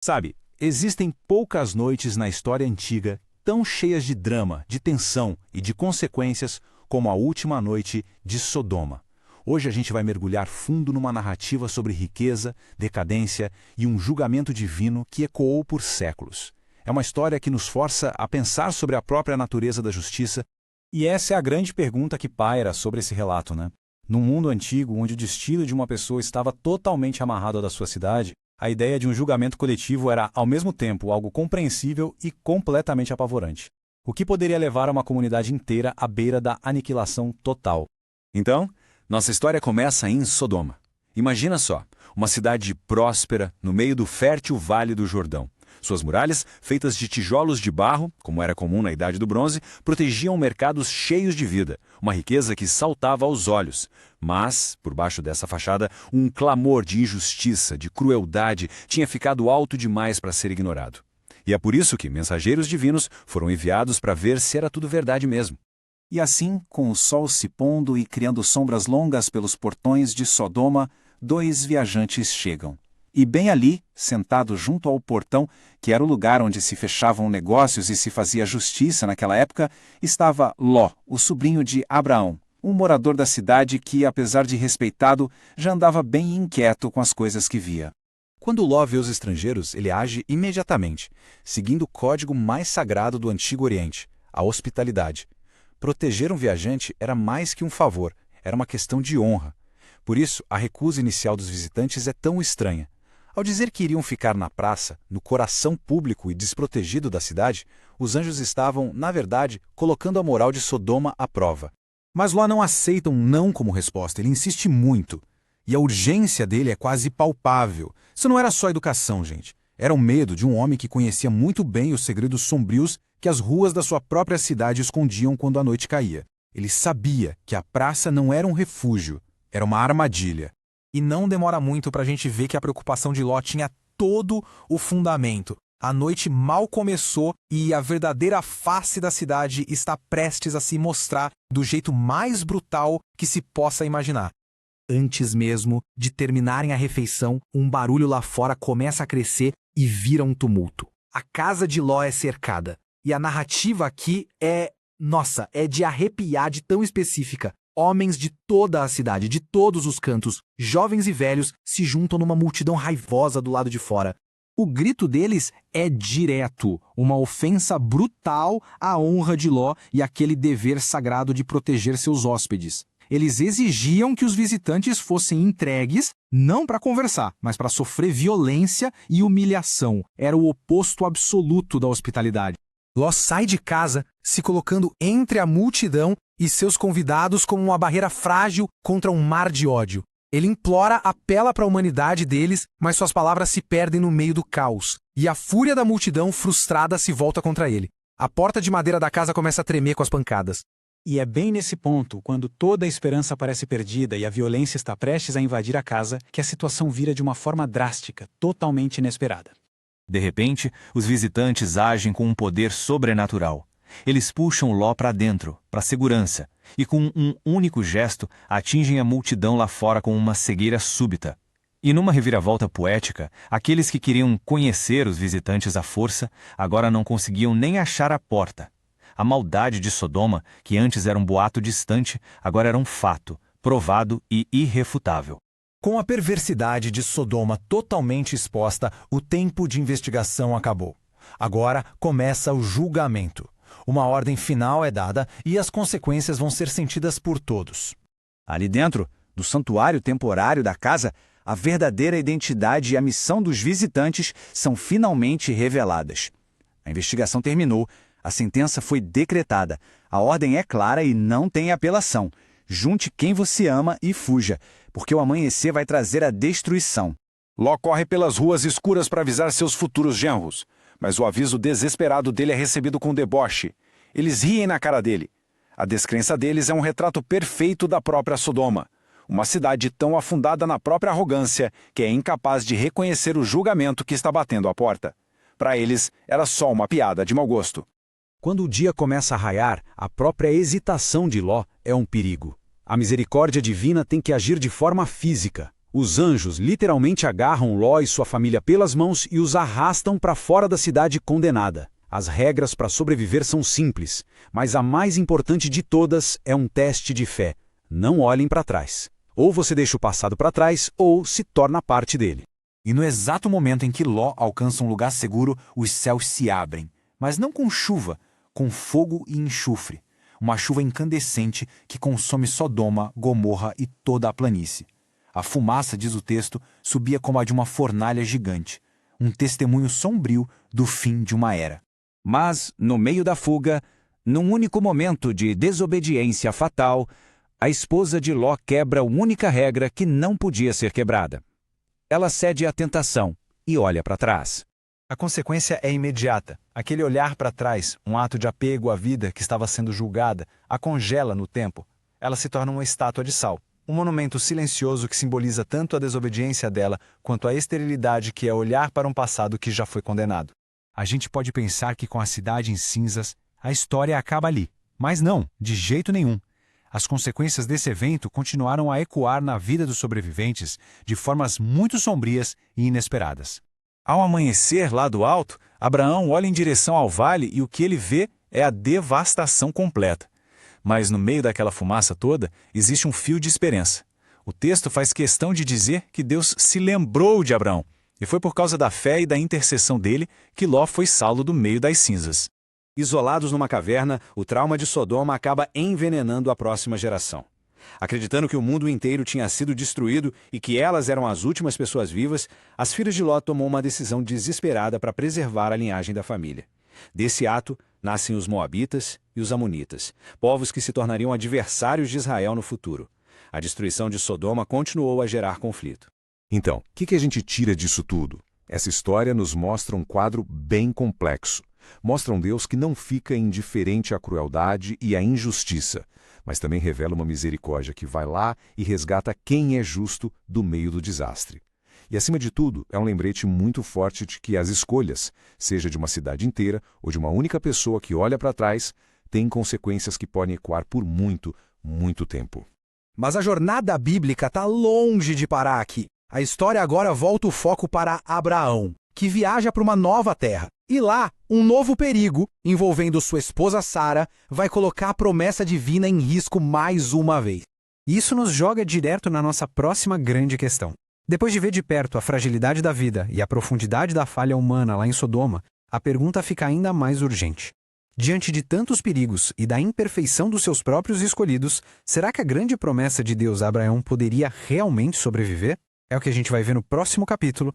Sabe, existem poucas noites na história antiga tão cheias de drama, de tensão e de consequências como a última noite de Sodoma. Hoje a gente vai mergulhar fundo numa narrativa sobre riqueza, decadência e um julgamento divino que ecoou por séculos. É uma história que nos força a pensar sobre a própria natureza da justiça. E essa é a grande pergunta que paira sobre esse relato, né? Num mundo antigo, onde o destino de uma pessoa estava totalmente amarrado ao da sua cidade, a ideia de um julgamento coletivo era, ao mesmo tempo, algo compreensível e completamente apavorante. O que poderia levar uma comunidade inteira à beira da aniquilação total. Então, nossa história começa em Sodoma. Imagina só, uma cidade próspera no meio do fértil Vale do Jordão. Suas muralhas, feitas de tijolos de barro, como era comum na Idade do Bronze, protegiam mercados cheios de vida, uma riqueza que saltava aos olhos. Mas, por baixo dessa fachada, um clamor de injustiça, de crueldade, tinha ficado alto demais para ser ignorado. E é por isso que mensageiros divinos foram enviados para ver se era tudo verdade mesmo. E assim, com o sol se pondo e criando sombras longas pelos portões de Sodoma, 2 viajantes chegam. E bem ali, sentado junto ao portão, que era o lugar onde se fechavam negócios e se fazia justiça naquela época, estava Ló, o sobrinho de Abraão, um morador da cidade que, apesar de respeitado, já andava bem inquieto com as coisas que via. Quando Ló vê os estrangeiros, ele age imediatamente, seguindo o código mais sagrado do Antigo Oriente, a hospitalidade. Proteger um viajante era mais que um favor, era uma questão de honra. Por isso, a recusa inicial dos visitantes é tão estranha. Ao dizer que iriam ficar na praça, no coração público e desprotegido da cidade, os anjos estavam, na verdade, colocando a moral de Sodoma à prova. Mas Ló não aceita um não como resposta, ele insiste muito. E a urgência dele é quase palpável. Isso não era só educação, gente. Era o medo de um homem que conhecia muito bem os segredos sombrios que as ruas da sua própria cidade escondiam quando a noite caía. Ele sabia que a praça não era um refúgio, era uma armadilha. E não demora muito para a gente ver que a preocupação de Ló tinha todo o fundamento. A noite mal começou e a verdadeira face da cidade está prestes a se mostrar do jeito mais brutal que se possa imaginar. Antes mesmo de terminarem a refeição, um barulho lá fora começa a crescer e vira um tumulto. A casa de Ló é cercada. E a narrativa aqui é de arrepiar, de tão específica. Homens de toda a cidade, de todos os cantos, jovens e velhos, se juntam numa multidão raivosa do lado de fora. O grito deles é direto, uma ofensa brutal à honra de Ló e aquele dever sagrado de proteger seus hóspedes. Eles exigiam que os visitantes fossem entregues, não para conversar, mas para sofrer violência e humilhação. Era o oposto absoluto da hospitalidade. Ló sai de casa, se colocando entre a multidão e seus convidados como uma barreira frágil contra um mar de ódio. Ele implora, apela para a humanidade deles, mas suas palavras se perdem no meio do caos. E a fúria da multidão frustrada se volta contra ele. A porta de madeira da casa começa a tremer com as pancadas. E é bem nesse ponto, quando toda a esperança parece perdida e a violência está prestes a invadir a casa, que a situação vira de uma forma drástica, totalmente inesperada. De repente, os visitantes agem com um poder sobrenatural. Eles puxam Ló para dentro, para a segurança, e com um único gesto atingem a multidão lá fora com uma cegueira súbita. E numa reviravolta poética, aqueles que queriam conhecer os visitantes à força, agora não conseguiam nem achar a porta. A maldade de Sodoma, que antes era um boato distante, agora era um fato, provado e irrefutável. Com a perversidade de Sodoma totalmente exposta, o tempo de investigação acabou. Agora começa o julgamento. Uma ordem final é dada e as consequências vão ser sentidas por todos. Ali dentro, do santuário temporário da casa, a verdadeira identidade e a missão dos visitantes são finalmente reveladas. A investigação terminou, a sentença foi decretada, a ordem é clara e não tem apelação. Junte quem você ama e fuja, porque o amanhecer vai trazer a destruição. Ló corre pelas ruas escuras para avisar seus futuros genros, mas o aviso desesperado dele é recebido com deboche. Eles riem na cara dele. A descrença deles é um retrato perfeito da própria Sodoma, uma cidade tão afundada na própria arrogância que é incapaz de reconhecer o julgamento que está batendo à porta. Para eles, era só uma piada de mau gosto. Quando o dia começa a raiar, a própria hesitação de Ló é um perigo. A misericórdia divina tem que agir de forma física. Os anjos literalmente agarram Ló e sua família pelas mãos e os arrastam para fora da cidade condenada. As regras para sobreviver são simples, mas a mais importante de todas é um teste de fé. Não olhem para trás. Ou você deixa o passado para trás, ou se torna parte dele. E no exato momento em que Ló alcança um lugar seguro, os céus se abrem. Mas não com chuva, com fogo e enxofre. Uma chuva incandescente que consome Sodoma, Gomorra e toda a planície. A fumaça, diz o texto, subia como a de uma fornalha gigante. Um testemunho sombrio do fim de uma era. Mas, no meio da fuga, num único momento de desobediência fatal, a esposa de Ló quebra a única regra que não podia ser quebrada. Ela cede à tentação e olha para trás. A consequência é imediata. Aquele olhar para trás, um ato de apego à vida que estava sendo julgada, a congela no tempo. Ela se torna uma estátua de sal. Um monumento silencioso que simboliza tanto a desobediência dela quanto a esterilidade que é olhar para um passado que já foi condenado. A gente pode pensar que com a cidade em cinzas, a história acaba ali. Mas não, de jeito nenhum. As consequências desse evento continuaram a ecoar na vida dos sobreviventes de formas muito sombrias e inesperadas. Ao amanhecer lá do alto, Abraão olha em direção ao vale e o que ele vê é a devastação completa. Mas no meio daquela fumaça toda, existe um fio de esperança. O texto faz questão de dizer que Deus se lembrou de Abraão, e foi por causa da fé e da intercessão dele que Ló foi salvo do meio das cinzas. Isolados numa caverna, o trauma de Sodoma acaba envenenando a próxima geração. Acreditando que o mundo inteiro tinha sido destruído e que elas eram as últimas pessoas vivas, as filhas de Ló tomou uma decisão desesperada para preservar a linhagem da família. Desse ato, nascem os Moabitas e os Amonitas, povos que se tornariam adversários de Israel no futuro. A destruição de Sodoma continuou a gerar conflito. Então, o que a gente tira disso tudo? Essa história nos mostra um quadro bem complexo. Mostra um Deus que não fica indiferente à crueldade e à injustiça, mas também revela uma misericórdia que vai lá e resgata quem é justo do meio do desastre. E, acima de tudo, é um lembrete muito forte de que as escolhas, seja de uma cidade inteira ou de uma única pessoa que olha para trás, têm consequências que podem ecoar por muito, muito tempo. Mas a jornada bíblica está longe de parar aqui. A história agora volta o foco para Abraão, que viaja para uma nova terra. E lá, um novo perigo, envolvendo sua esposa Sara, vai colocar a promessa divina em risco mais uma vez. Isso nos joga direto na nossa próxima grande questão. Depois de ver de perto a fragilidade da vida e a profundidade da falha humana lá em Sodoma, a pergunta fica ainda mais urgente. Diante de tantos perigos e da imperfeição dos seus próprios escolhidos, será que a grande promessa de Deus a Abraão poderia realmente sobreviver? É o que a gente vai ver no próximo capítulo